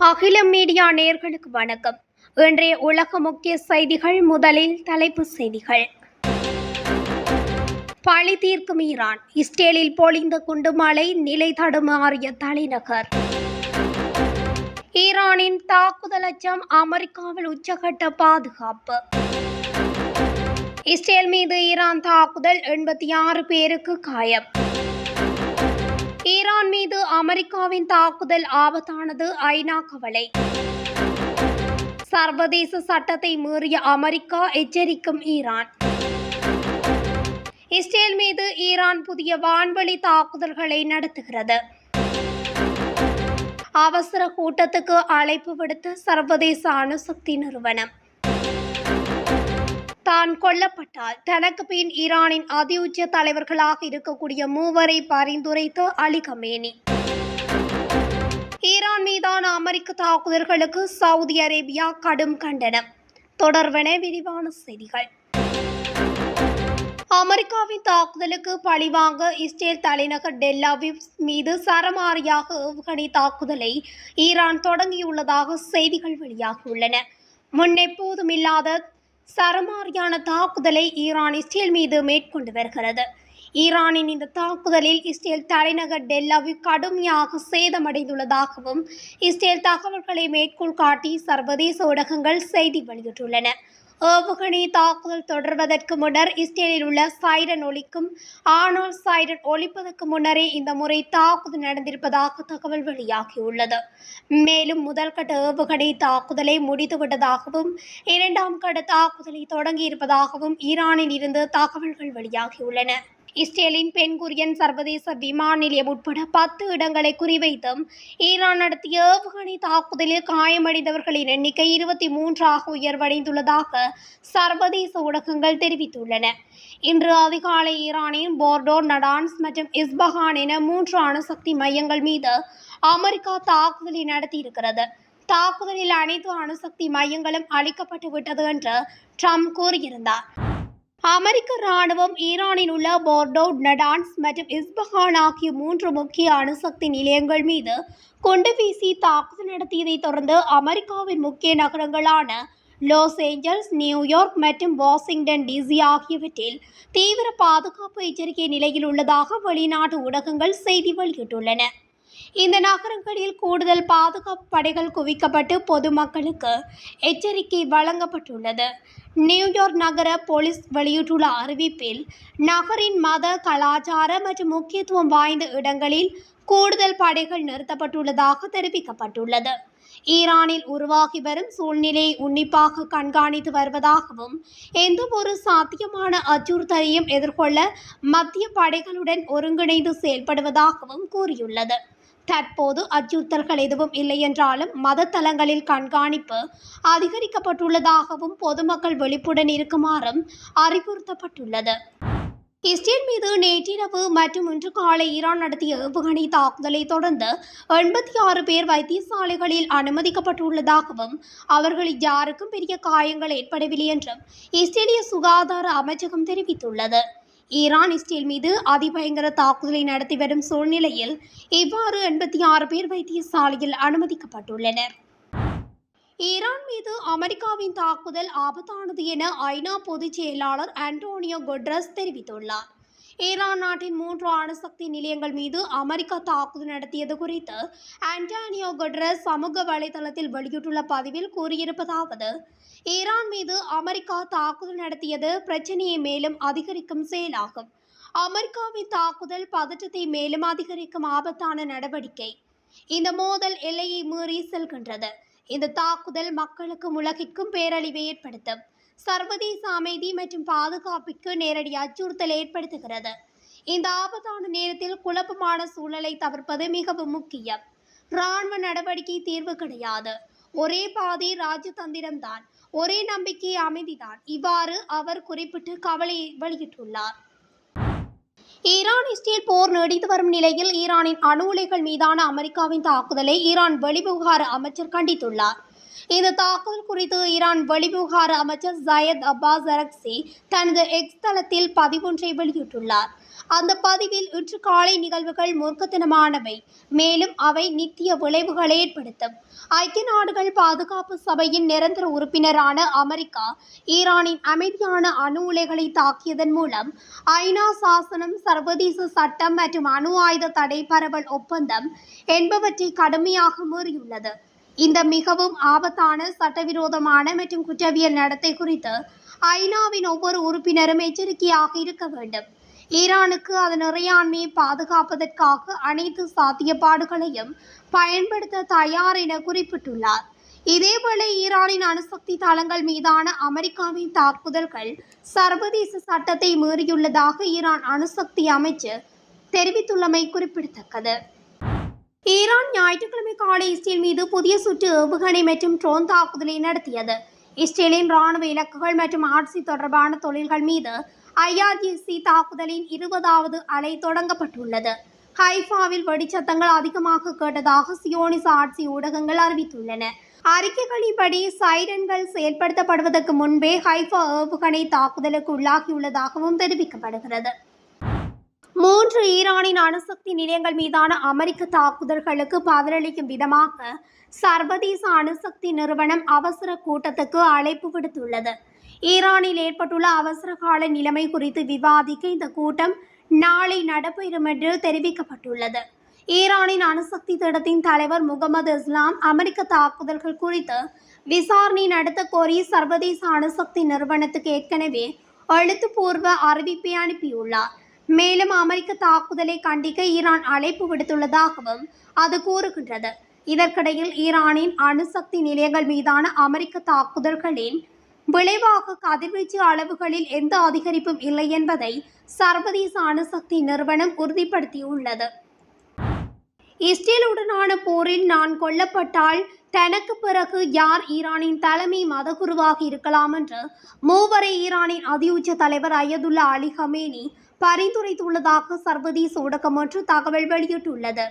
அகிலம் மீடியா நேயர்களுக்கு வணக்கம். இன்றைய உலக முக்கிய செய்திகள். முதலில் தலைப்புச் செய்திகள். பழி தீர்க்கும் ஈரான். இஸ்ரேலில் பொழிந்த குண்டுமழை, நிலை தடுமாறிய தலைநகர். ஈரானின் தாக்குதல் அச்சம், அமெரிக்காவில் உச்சகட்ட பாதுகாப்பு. இஸ்ரேல் மீது ஈரான் தாக்குதல், 86 பேருக்கு காயம். ஈரான் மீது அமெரிக்காவின் தாக்குதல் ஆபத்தானது, ஐநா கவலை. சர்வதேச சட்டத்தை மீறிய அமெரிக்கா, எச்சரிக்கும் ஈரான். இஸ்ரேல் மீது ஈரான் புதிய வான்வழி தாக்குதல்களை நடத்துகிறது. அவசர கூட்டத்துக்கு அழைப்பு விடுத்த சர்வதேச அணுசக்தி நிறுவனம். தான் கொல்லப்பட்டால் தனக்கு பின் ஈரானின் அதிஉச்ச தலைவர்களாக இருக்கக்கூடிய 3 வரை பரிந்துரைத்த அலி கமேனி. ஈரான் மீதான அமெரிக்க தாக்குதல்களுக்கு சவுதி அரேபியா கடும் கண்டனம். தொடர்வன விரிவான செய்திகள். அமெரிக்காவின் தாக்குதலுக்கு பழிவாங்க இஸ்ரேல் தலைநகர் டெல் அவீவ் மீது சரமாரியாக ஏவுகணை தாக்குதலை ஈரான் தொடங்கியுள்ளதாக செய்திகள் வெளியாகியுள்ளன. முன்னெப்போதும் இல்லாத சரமாரியான தாக்குதலை ஈரான் இஸ்ரேல் மீது மேற்கொண்டு வருகிறது. ஈரானின் இந்த தாக்குதலில் இஸ்ரேல் தலைநகர் டெல் அவீவ் கடுமையாக சேதமடைந்துள்ளதாகவும் இஸ்ரேல் தகவல்களை மேற்கோள் காட்டி சர்வதேச ஊடகங்கள் செய்தி வெளியிட்டுள்ளன. ஏவுகணை தாக்குதல் தொடர்வதற்கு முன்னர் இஸ்ரேலில் உள்ள சைரன் ஒலிக்கும். ஆனால் சைரன் ஒலிப்பதற்கு முன்னரே இந்த முறை தாக்குதல் நடந்திருப்பதாக தகவல் வெளியாகியுள்ளது. மேலும் முதல் கட்ட ஏவுகணை தாக்குதலை முடித்துவிட்டதாகவும் 2ஆம் கட்ட தாக்குதலை தொடங்கியிருப்பதாகவும் ஈரானில் இருந்து தகவல்கள் வெளியாகியுள்ளன. இஸ்ரேலின் பென்குரியன் சர்வதேச விமான நிலையம் உட்பட 10 இடங்களை குறிவைத்தும் ஈரான் நடத்திய ஏவுகணை தாக்குதலில் காயமடைந்தவர்களின் எண்ணிக்கை 23ஆக உயர்வடைந்துள்ளதாக சர்வதேச ஊடகங்கள் தெரிவித்துள்ளன. இன்று அதிகாலை ஈரானின் போர்டோ, நடான்ஸ் மற்றும் இஸ்பஹான் என 3 அணுசக்தி மையங்கள் மீது அமெரிக்கா தாக்குதலை நடத்தியிருக்கிறது. தாக்குதலில் அனைத்து அணுசக்தி மையங்களும் அழிக்கப்பட்டு விட்டது என்று ட்ரம்ப் கூறியிருந்தார். அமெரிக்க ராணுவம் ஈரானில் உள்ள போர்டோ, நடான்ஸ் மற்றும் இஸ்பஹான் ஆகிய 3 முக்கிய அணுசக்தி நிலையங்கள் மீது குண்டு வீசி தாக்குதல் நடத்தியதை தொடர்ந்து அமெரிக்காவின் முக்கிய நகரங்களான லாஸ் ஏஞ்சல்ஸ், நியூயார்க் மற்றும் வாஷிங்டன் டிசி ஆகியவற்றில் தீவிர பாதுகாப்பு எச்சரிக்கை நிலையில் உள்ளதாக வெளிநாட்டு ஊடகங்கள் செய்தி வெளியிட்டுள்ளன. இந்த நகரங்களில் கூடுதல் பாதுகாப்பு படைகள் குவிக்கப்பட்டு பொதுமக்களுக்கு எச்சரிக்கை வழங்கப்பட்டுள்ளது. நியூயார்க் நகர போலீஸ் வெளியிட்டுள்ள அறிவிப்பில் நகரின் மத, கலாச்சார மற்றும் முக்கியத்துவம் வாய்ந்த இடங்களில் கூடுதல் படைகள் நிறுத்தப்பட்டுள்ளதாக தெரிவிக்கப்பட்டுள்ளது. ஈரானில் உருவாகி வரும் சூழ்நிலையை உன்னிப்பாக கண்காணித்து வருவதாகவும் எந்தவொரு சாத்தியமான அச்சுறுத்தலையும் எதிர்கொள்ள மத்திய படைகளுடன் ஒருங்கிணைந்து செயல்படுவதாகவும் கூறியுள்ளது. தற்போது அச்சுறுத்தல்கள் எதுவும் இல்லை என்றாலும் மத தலங்களில் கண்காணிப்பு அதிகரிக்கப்பட்டுள்ளதாகவும் பொதுமக்கள் விழிப்புடன் இருக்குமாறும் அறிவுறுத்தப்பட்டுள்ளது. இஸ்ரேல் மீது நேற்றிரவு மற்றும் இன்று காலை ஈரான் நடத்திய ஏவுகணை தாக்குதலை தொடர்ந்து 86 பேர் வைத்தியசாலைகளில் அனுமதிக்கப்பட்டுள்ளதாகவும் அவர்களில் யாருக்கும் பெரிய காயங்கள் ஏற்படவில்லை என்றும் இஸ்ரேலிய சுகாதார அமைச்சகம் தெரிவித்துள்ளது. ஈரான் இஸ்ரேல் மீது அதிபயங்கர தாக்குதலை நடத்தி வரும் சூழ்நிலையில் இவ்வாறு 86 பேர் வைத்தியசாலையில் அனுமதிக்கப்பட்டுள்ளனர். ஈரான் மீது அமெரிக்காவின் தாக்குதல் ஆபத்தானது என ஐநா பொதுச் செயலாளர் ஆண்டோனியோ குட்டரஸ் தெரிவித்துள்ளார். ஈரான் நாட்டின் 3 அணுசக்தி நிலையங்கள் மீது அமெரிக்கா தாக்குதல் நடத்தியது குறித்து ஆண்டோனியோ குட்டரஸ் சமூக வலைதளத்தில் வெளியிட்டுள்ள பதிவில் கூறியிருப்பதாவது: ஈரான் மீது அமெரிக்கா தாக்குதல் நடத்தியது பிரச்சனையை மேலும் அதிகரிக்கும் செயலாகும். அமெரிக்காவின் தாக்குதல் பதற்றத்தை மேலும் அதிகரிக்கும் ஆபத்தான நடவடிக்கை. இந்த மோதல் எல்லையை மீறி செல்கின்றது. இந்த தாக்குதல் மக்களுக்கும் உலகிற்கும் பேரழிவை ஏற்படுத்தும். சர்வதேச அமைதி மற்றும் பாதுகாப்பிற்கு நேரடி அச்சுறுத்தல் ஏற்படுத்துகிறது. இந்த ஆபத்தான நேரத்தில் குழப்பமான சூழலை தவிர்ப்பது மிகவும் முக்கியம். இராணுவ நடவடிக்கை தீர்வு கிடையாது. ஒரே பாதை ராஜதந்திரம்தான். ஒரே நம்பிக்கை அமைதிதான். இவ்வாறு அவர் குறிப்பிட்டு கவலையை வெளியிட்டுள்ளார். ஈரான் இஸ்ரேல் போர் நீடித்து வரும் நிலையில் ஈரானின் அணு உலைகள் மீதான அமெரிக்காவின் தாக்குதலை ஈரான் வெளிவிவகார அமைச்சர் கண்டித்துள்ளார். இந்த தாக்குதல் குறித்து ஈரான் வெளிவிவகார அமைச்சர் ஜயத் அப்பாஸ் அரக்சி தனது எக்ஸ் தளத்தில் பதிவொன்றை வெளியிட்டுள்ளார். அந்த பதிவில் இன்று காலை நிகழ்வுகள் மூர்க்கத்தனமானவை, மேலும் அவை நித்திய விளைவுகளை ஏற்படுத்தும். ஐக்கிய நாடுகள் பாதுகாப்பு சபையின் நிரந்தர உறுப்பினரான அமெரிக்கா ஈரானின் அமைதியான அணு உலைகளை தாக்கியதன் மூலம் ஐநா சாசனம், சர்வதேச சட்டம் மற்றும் அணு ஆயுத தடை பரவல் ஒப்பந்தம் என்பவற்றை கடுமையாக மீறியுள்ளது. இந்த மிகவும் ஆபத்தான, சட்டவிரோதமான மற்றும் குற்றவியல் நடத்தை குறித்து ஐநாவின் ஒவ்வொரு உறுப்பினரும் எச்சரிக்கையாக இருக்க வேண்டும். ஈரானுக்கு அதன் இறையாண்மையை பாதுகாப்பதற்காக அனைத்து சாத்தியப்பாடுகளையும் பயன்படுத்த தயார் என குறிப்பிட்டுள்ளார். இதேவேளை ஈரானின் அணுசக்தி தளங்கள் மீதான அமெரிக்காவின் தாக்குதல்கள் சர்வதேச சட்டத்தை மீறியுள்ளதாக ஈரான் அணுசக்தி அமைச்சர் தெரிவித்துள்ளமை குறிப்பிடத்தக்கது. ஈரான் ஞாயிற்றுக்கிழமை காலை இஸ்ரேல் மீது புதிய சுற்று ஏவுகணை மற்றும் ட்ரோன் தாக்குதலை நடத்தியது. இஸ்ரேலின் இராணுவ இலக்குகள் மற்றும் ஆட்சி தொடர்பான தொழில்கள் மீது IRGC தாக்குதலின் 20வது அலை தொடங்கப்பட்டுள்ளது. ஹைஃபாவில் வெடிச்சத்தங்கள் அதிகமாக கேட்டதாக சியோனிச ஆட்சி ஊடகங்கள் அறிவித்துள்ளன. அறிக்கைகளின்படி சைரன்கள் செயல்படுத்தப்படுவதற்கு முன்பே ஹைஃபா ஏவுகணை தாக்குதலுக்கு உள்ளாகியுள்ளதாகவும் தெரிவிக்கப்படுகிறது. 3 ஈரானின் அணுசக்தி நிலையங்கள் மீதான அமெரிக்க தாக்குதல்களுக்கு பதிலளிக்கும் விதமாக சர்வதேச அணுசக்தி நிறுவனம் அவசர கூட்டத்துக்கு அழைப்பு விடுத்துள்ளது. ஈரானில் ஏற்பட்டுள்ள அவசர கால நிலைமை குறித்து விவாதிக்க இந்த கூட்டம் நாளை நடைபெறும் என்று தெரிவிக்கப்பட்டுள்ளது. ஈரானின் அணுசக்தி திட்டத்தின் தலைவர் முகமது இஸ்லாம் அமெரிக்க தாக்குதல்கள் குறித்து விசாரணை நடத்த கோரி சர்வதேச அணுசக்தி நிறுவனத்துக்கு ஏற்கனவே எழுத்துப்பூர்வ அறிவிப்பை அனுப்பியுள்ளார். மேலும் அமெரிக்க தாக்குதலை கண்டிக்க ஈரான் அழைப்பு விடுத்துள்ளதாகவும் அது கூறுகின்றது. இதற்கிடையில் ஈரானின் அணுசக்தி நிலையங்கள் மீதான அமெரிக்க தாக்குதல்களின் விளைவாக கதிர்வீச்சு அளவுகளில் எந்த அதிகரிப்பும் இல்லை என்பதை சர்வதேச அணுசக்தி நிறுவனம் உறுதிப்படுத்தியுள்ளது. இஸ்ரேலுடனான போரில் நான் கொல்லப்பட்டால் தனக்கு பிறகு யார் ஈரானின் தலைமை மதகுருவாக இருக்கலாம் என்று மூவரை ஈரானின் அதியுச்ச தலைவர் அயதுல்லா அலி ஹமேனி பரிந்துரைத்துள்ளதாக சர்வதேச ஊடகம் ஒன்று தகவல் வெளியிட்டுள்ளது.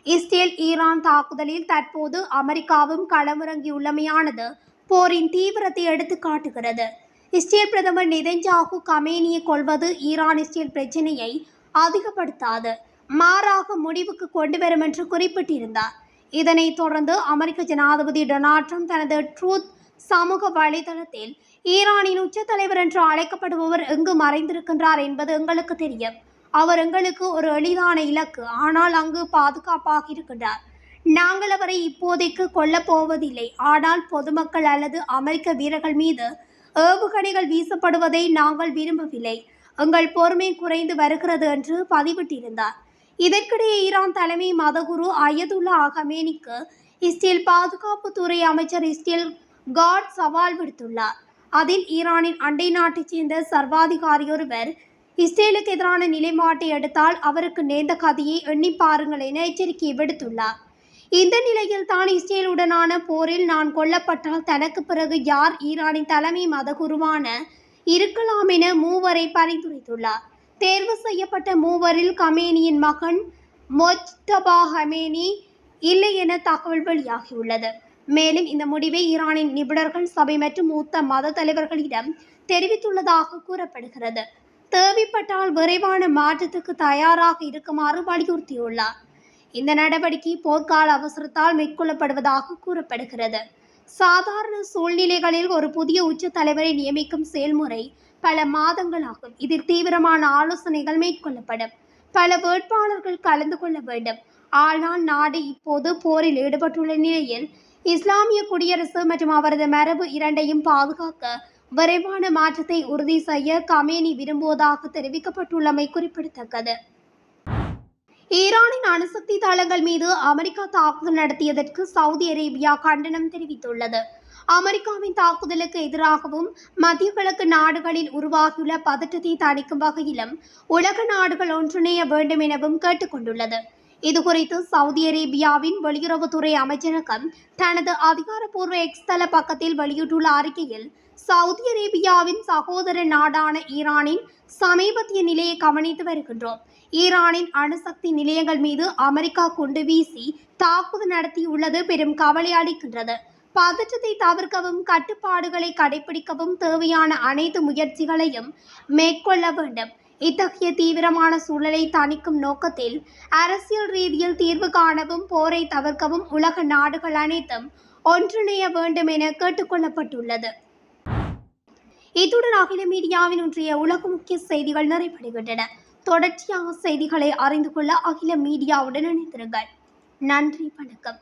இஸ்ரேல் ஈரான் தாக்குதலில் தற்போது அமெரிக்காவும் களமிறங்கியுள்ளமையானது போரின் தீவிரத்தை எடுத்து காட்டுகிறது. இஸ்ரேல் பிரதமர் நெதன்யாகு கமேனியை கொள்வது ஈரான் இஸ்ரேல் பிரச்சினையை அதிகப்படுத்தாது, மாறாக முடிவுக்கு கொண்டு வரும் என்று குறிப்பிட்டிருந்தார். இதனைத் தொடர்ந்து அமெரிக்க ஜனாதிபதி டொனால்ட் ட்ரம்ப் தனது ட்ரூத் சமூக வலைதளத்தில் ஈரானின் உச்ச தலைவர் என்று அழைக்கப்படுபவர் எங்கு மறைந்திருக்கின்றார் என்பது எங்களுக்கு தெரியும். அவர் எங்களுக்கு ஒரு எளிதான இலக்கு, ஆனால் அங்கு பாதுகாப்பாக இருக்கின்றார். நாங்கள் அவரை இப்போதைக்கு கொல்லப் போவதில்லை, ஆனால் பொதுமக்கள் அல்லது அமெரிக்க வீரர்கள் மீது ஏவுகணைகள் வீசப்படுவதை நாங்கள் விரும்பவில்லை. எங்கள் பொறுமை குறைந்து வருகிறது என்று பதிவிட்டிருந்தார். இதற்கிடையே ஈரான் தலைமை மதகுரு அயதுல்லா ஹமேனிக்கு இஸ்ரேல் பாதுகாப்புத்துறை அமைச்சர் இஸ்ரேல் காட் சவால் விடுத்துள்ளார். அதில் ஈரானின் அண்டை நாட்டைச் சேர்ந்த சர்வாதிகாரியொருவர் இஸ்ரேலுக்கு எதிரான நிலைப்பாட்டை எடுத்தால் அவருக்கு நேர்ந்த கதையை எண்ணி பாருங்கள் என எச்சரிக்கை விடுத்துள்ளார். இந்த நிலையில் தான் இஸ்ரேலுடனான போரில் நான் கொல்லப்பட்டால் தனக்கு பிறகு யார் ஈரானின் தலைமை மதகுருவான இருக்கலாம் என மூவரை பரிந்துரைத்துள்ளார். தேர்வு செய்யப்பட்ட மூவரில் கமேனியின் மகன் மொஜ்தபா ஹமேனி இல்லை என தகவல் வெளியாகியுள்ளது. மேலும் இந்த முடிவை ஈரானின் நிபுணர்கள் சபை மற்றும் மூத்த மத தலைவர்களிடம் தெரிவித்துள்ளதாக கூறப்படுகிறது. தேவைப்பட்டால் விரைவான மாற்றத்துக்கு தயாராக இருக்குமாறு வலியுறுத்தியுள்ளார். இந்த நடவடிக்கை போர்க்கால அவசரத்தால் மேற்கொள்ளப்படுவதாக கூறப்படுகிறது. சாதாரண சூழ்நிலைகளில் ஒரு புதிய உச்ச தலைவரை நியமிக்கும் செயல்முறை பல மாதங்களாகும். இதில் தீவிரமான ஆலோசனைகள் மேற்கொள்ளப்படும். பல வேட்பாளர்கள் கலந்து கொள்ள வேண்டும். ஆனால் நாடு இப்போது போரில் ஈடுபட்டுள்ள நிலையில் இஸ்லாமிய குடியரசு மற்றும் அவரது மரபு இரண்டையும் பாதுகாக்க விரைவான மாற்றத்தை உறுதி செய்ய கமேனி விரும்புவதாக தெரிவிக்கப்பட்டுள்ளமை குறிப்பிடத்தக்கது. ஈரானின் அணுசக்தி தளங்கள் மீது அமெரிக்கா தாக்குதல் நடத்தியதற்கு சவுதி அரேபியா கண்டனம் தெரிவித்துள்ளது. அமெரிக்காவின் தாக்குதலுக்கு எதிராகவும் மத்திய கிழக்கு நாடுகளில் உருவாகியுள்ள பதற்றத்தை தணிக்கும் வகையிலும் உலக நாடுகள் ஒன்றிணைய வேண்டும் எனவும் கேட்டுக்கொண்டுள்ளது. இதுகுறித்து சவுதி அரேபியாவின் வெளியுறவுத்துறை அமைச்சரகம் தனது அதிகாரப்பூர்வ எக்ஸ் தள பக்கத்தில் வெளியிட்டுள்ள அறிக்கையில் சவுதி அரேபியாவின் சகோதர நாடான ஈரானின் சமீபத்திய நிலையை கவனித்து வருகின்றோம். ஈரானின் அணுசக்தி நிலையங்கள் மீது அமெரிக்கா குண்டு வீசி தாக்குதல் நடத்தியுள்ளது பெரும் கவலை அளிக்கின்றது. பதற்றத்தை தவிர்க்கவும் கட்டுப்பாடுகளை கடைபிடிக்கவும் தேவையான அனைத்து முயற்சிகளையும் மேற்கொள்ள வேண்டும். இத்தகைய தீவிரமான சூழலை தணிக்கும் நோக்கத்தில் அரசியல் ரீதியில் தீர்வு காணவும் போரை தவிர்க்கவும் உலக நாடுகள் அனைத்தும் ஒன்றிணைய வேண்டும் என கேட்டுக்கொள்ளப்பட்டுள்ளது. இத்துடன் அகில மீடியாவின் இன்றைய உலக முக்கிய செய்திகள் நிறைவடைகின்றன. தொடர்ச்சியாக செய்திகளை அறிந்து கொள்ள அகில மீடியாவுடன் இணைந்திருங்கள். நன்றி, வணக்கம்.